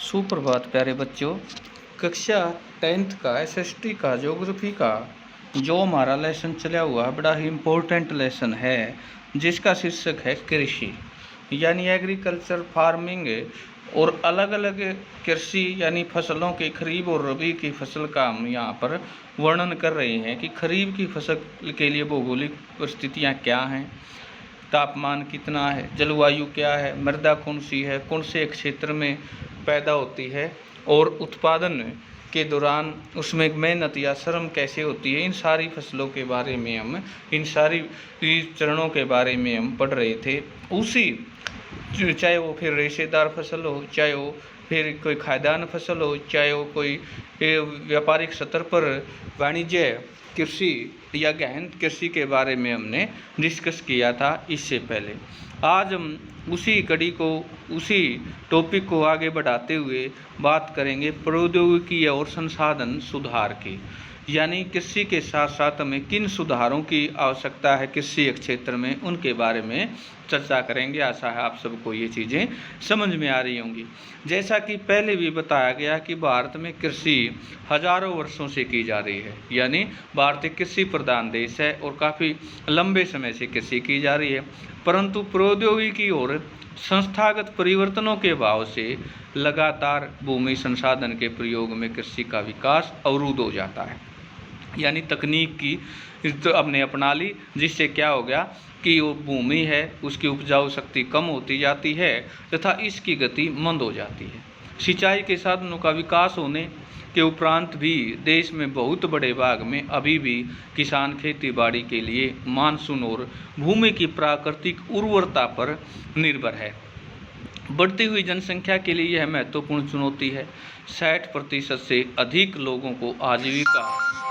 सुप्रभात प्यारे बच्चों। कक्षा 10th का एसएसटी का ज्योग्राफी का जो हमारा लेसन चला हुआ है, बड़ा ही इम्पोर्टेंट लेसन है, जिसका शीर्षक है कृषि यानी एग्रीकल्चर फार्मिंग। और अलग अलग कृषि यानी फसलों के खरीफ और रबी की फसल का हम यहाँ पर वर्णन कर रहे हैं कि खरीफ की फसल के लिए भौगोलिक परिस्थितियाँ क्या हैं, तापमान कितना है, जलवायु क्या है, मृदा कौन सी है, कौन से क्षेत्र में पैदा होती है और उत्पादन के दौरान उसमें मेहनत या श्रम कैसे होती है। इन सारी फसलों के बारे में हम इन सारी चरणों के बारे में हम पढ़ रहे थे। उसी चाहे वो फिर रेशेदार फसल हो, चाहे वो फिर कोई खाद्यान्न फसल हो, चाहे वो कोई व्यापारिक स्तर पर वाणिज्य कृषि या गहन कृषि के बारे में हमने डिस्कस किया था इससे पहले। आज हम उसी कड़ी को, उसी टॉपिक को आगे बढ़ाते हुए बात करेंगे प्रौद्योगिकी और संसाधन सुधार की, यानी कृषि के साथ साथ हमें किन सुधारों की आवश्यकता है कृषि क्षेत्र में, उनके बारे में चर्चा करेंगे। आशा है आप सबको ये चीज़ें समझ में आ रही होंगी। जैसा कि पहले भी बताया गया कि भारत में कृषि हजारों वर्षों से की जा रही है, यानी भारत एक कृषि प्रधान देश है और काफ़ी लंबे समय से कृषि की जा रही है, परंतु प्रौद्योगिकी और संस्थागत परिवर्तनों के भाव से लगातार भूमि संसाधन के प्रयोग में कृषि का विकास अवरुद्ध हो जाता है। यानी तकनीक की हमने अपना ली, जिससे क्या हो गया कि वो भूमि है उसकी उपजाऊ शक्ति कम होती जाती है तथा इसकी गति मंद हो जाती है। सिंचाई के साधनों का विकास होने के उपरांत भी देश में बहुत बड़े भाग में अभी भी किसान खेती बाड़ी के लिए मानसून और भूमि की प्राकृतिक उर्वरता पर निर्भर है। बढ़ती हुई जनसंख्या के लिए यह महत्वपूर्ण चुनौती है। 60% से अधिक लोगों को आजीविका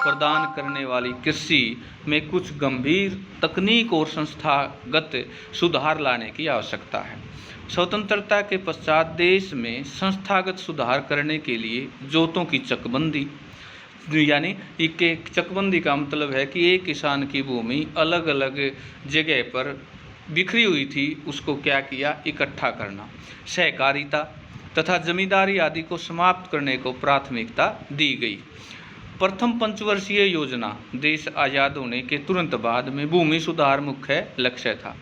प्रदान करने वाली कृषि में कुछ गंभीर तकनीक और संस्थागत सुधार लाने की आवश्यकता है। स्वतंत्रता के पश्चात देश में संस्थागत सुधार करने के लिए जोतों की चकबंदी, यानी एक चकबंदी का मतलब है कि एक किसान की भूमि अलग अलग जगह पर बिखरी हुई थी, उसको क्या किया, इकट्ठा करना। सहकारिता तथा जमींदारी आदि को समाप्त करने को प्राथमिकता दी गई। प्रथम पंचवर्षीय योजना देश आज़ाद होने के तुरंत बाद में भूमि सुधार मुख्य लक्ष्य था।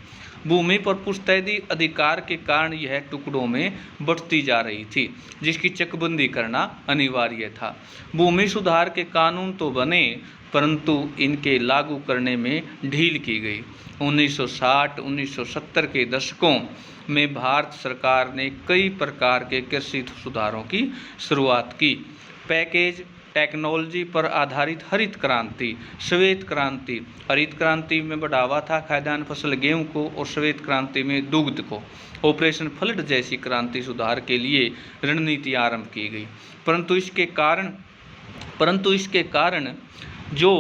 भूमि पर पुश्तैनी अधिकार के कारण यह टुकड़ों में बढ़ती जा रही थी, जिसकी चकबंदी करना अनिवार्य था। भूमि सुधार के कानून तो बने, परंतु इनके लागू करने में ढील की गई। 1960-1970 के दशकों में भारत सरकार ने कई प्रकार के कृषि सुधारों की शुरुआत की। पैकेज टेक्नोलॉजी पर आधारित हरित क्रांति, श्वेत क्रांति। हरित क्रांति में बढ़ावा था खाद्यान्न फसल गेहूं को और श्वेत क्रांति में दुग्ध को। ऑपरेशन फ्लड जैसी क्रांति सुधार के लिए रणनीति आरंभ की गई, परंतु इसके कारण जो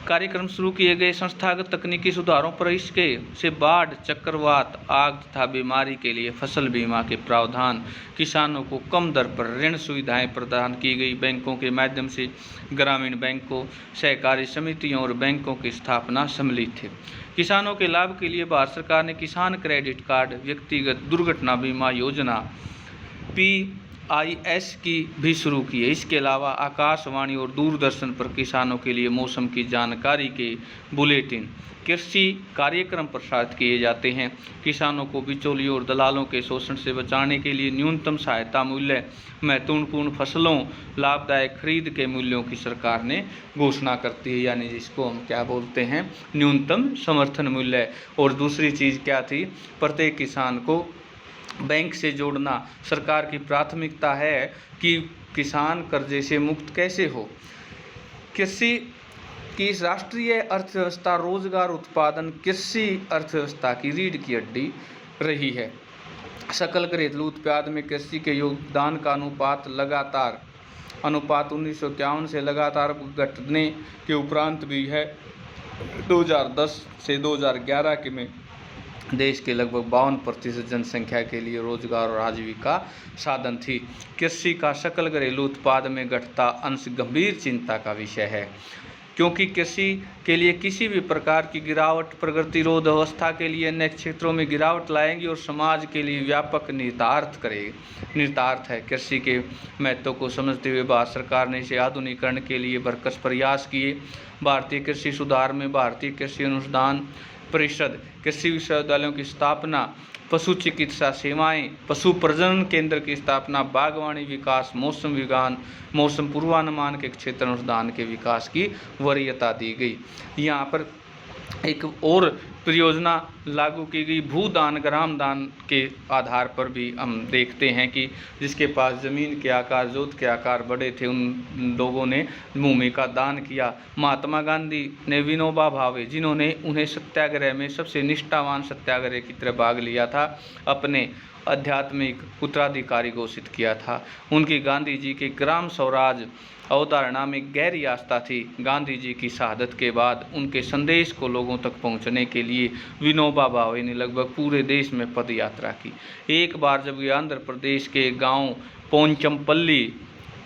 कार्यक्रम शुरू किए गए संस्थागत तकनीकी सुधारों पर इसके से बाढ़, चक्रवात, आग तथा बीमारी के लिए फसल बीमा के प्रावधान, किसानों को कम दर पर ऋण सुविधाएं प्रदान की गई। बैंकों के माध्यम से ग्रामीण बैंकों, सहकारी समितियों और बैंकों की स्थापना सम्मिलित थे। किसानों के लाभ के लिए भारत सरकार ने किसान क्रेडिट कार्ड, व्यक्तिगत दुर्घटना बीमा योजना PIS की भी शुरू की है। इसके अलावा आकाशवाणी और दूरदर्शन पर किसानों के लिए मौसम की जानकारी के बुलेटिन, कृषि कार्यक्रम प्रसारित किए जाते हैं। किसानों को बिचौलियों और दलालों के शोषण से बचाने के लिए न्यूनतम सहायता मूल्य, महत्वपूर्ण फसलों लाभदायक खरीद के मूल्यों की सरकार ने घोषणा करती है, यानी जिसको हम क्या बोलते हैं, न्यूनतम समर्थन मूल्य। और दूसरी चीज़ क्या थी, प्रत्येक किसान को बैंक से जोड़ना सरकार की प्राथमिकता है कि किसान कर्जे से मुक्त कैसे हो। कृषि की राष्ट्रीय अर्थव्यवस्था, रोजगार उत्पादन कृषि अर्थव्यवस्था की रीढ़ की हड्डी रही है। सकल घरेलू उत्पाद में कृषि के योगदान का अनुपात 1951 से लगातार घटने के उपरांत भी है। 2010 से 2011 के में देश के लगभग 52% जनसंख्या के लिए रोजगार और आजीविका साधन थी। कृषि का सकल घरेलू उत्पाद में घटता अंश गंभीर चिंता का विषय है। क्योंकि कृषि के लिए किसी भी प्रकार की गिरावट प्रतिरोध अवस्था के लिए अन्य क्षेत्रों में गिरावट लाएंगी और समाज के लिए व्यापक निहितार्थ है। कृषि के महत्व को समझते हुए भारत सरकार ने इसे आधुनिकीकरण के लिए भरसक प्रयास किए। भारतीय कृषि सुधार में भारतीय कृषि अनुसंधान परिषद, कृषि विश्वविद्यालयों की स्थापना, पशु चिकित्सा सेवाएं, पशु प्रजनन केंद्र की स्थापना, बागवानी विकास, मौसम विज्ञान, मौसम पूर्वानुमान के क्षेत्र अनुसंधान के विकास की वरीयता दी गई। यहाँ पर एक और परियोजना लागू की गई, भूदान ग्राम दान के आधार पर भी हम देखते हैं कि जिसके पास ज़मीन के आकार, जोत के आकार बड़े थे, उन लोगों ने भूमि का दान किया। महात्मा गांधी ने विनोबा भावे, जिन्होंने उन्हें सत्याग्रह में सबसे निष्ठावान सत्याग्रह की तरह भाग लिया था, अपने आध्यात्मिक उत्तराधिकारी घोषित किया था। उनकी गांधी जी के ग्राम स्वराज अवधारणा में गहरी आस्था थी। गांधी जी की शहादत के बाद उनके संदेश को लोगों तक पहुंचने के लिए विनोबा भावे ने लगभग पूरे देश में पद यात्रा की। एक बार जब वे आंध्र प्रदेश के गांव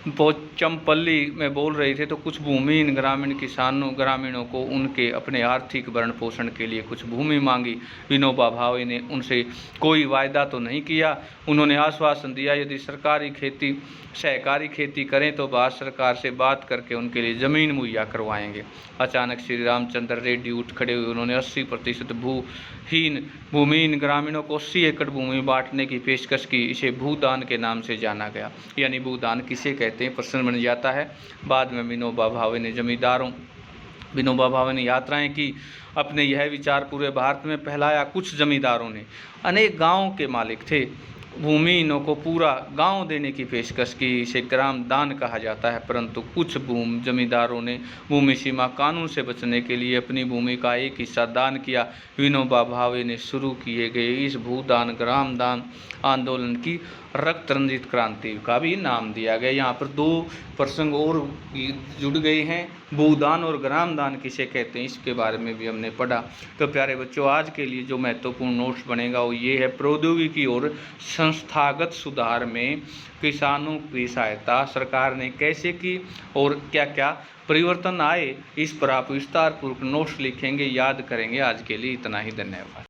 पोचमपल्ली में बोल रहे थे तो कुछ भूमिहीन ग्रामीणों को उनके अपने आर्थिक भरण पोषण के लिए कुछ भूमि मांगी। विनोबा भावे ने उनसे कोई वायदा तो नहीं किया। उन्होंने आश्वासन दिया, यदि सहकारी खेती करें तो भारत सरकार से बात करके उनके लिए ज़मीन मुहैया करवाएंगे। अचानक श्री रामचंद्र रेड्डी उठ खड़े हुए। उन्होंने 80% भूमिहीन ग्रामीणों को 80 एकड़ भूमि बांटने की पेशकश की। इसे भूदान के नाम से जाना गया। यानी भूदान किसे कहते हैं, प्रश्न बन जाता है। बाद में विनोबा भावे ने यात्राएं की, अपने यह विचार पूरे भारत में फैलाया। कुछ जमींदारों ने, अनेक गांवों के मालिक थे, भूमिहीनों को पूरा गांव देने की पेशकश की। इसे ग्राम दान कहा जाता है। परंतु कुछ जमींदारों ने भूमि सीमा कानून से बचने के लिए अपनी भूमि का एक हिस्सा दान किया। विनोबा भावे ने शुरू किए गए इस भूदान ग्राम दान आंदोलन की रक्त रंजित क्रांति का भी नाम दिया गया। यहाँ पर दो प्रसंग और जुड़ गए हैं, भूदान और ग्राम दान किसे कहते हैं, इसके बारे में भी हमने पढ़ा। तो प्यारे बच्चों, आज के लिए जो महत्वपूर्ण नोट्स बनेगा वो ये है, प्रौद्योगिकी और संस्थागत सुधार में किसानों की सहायता सरकार ने कैसे की और क्या क्या परिवर्तन आए, इस पर आप विस्तारपूर्वक नोट्स लिखेंगे, याद करेंगे। आज के लिए इतना ही, धन्यवाद।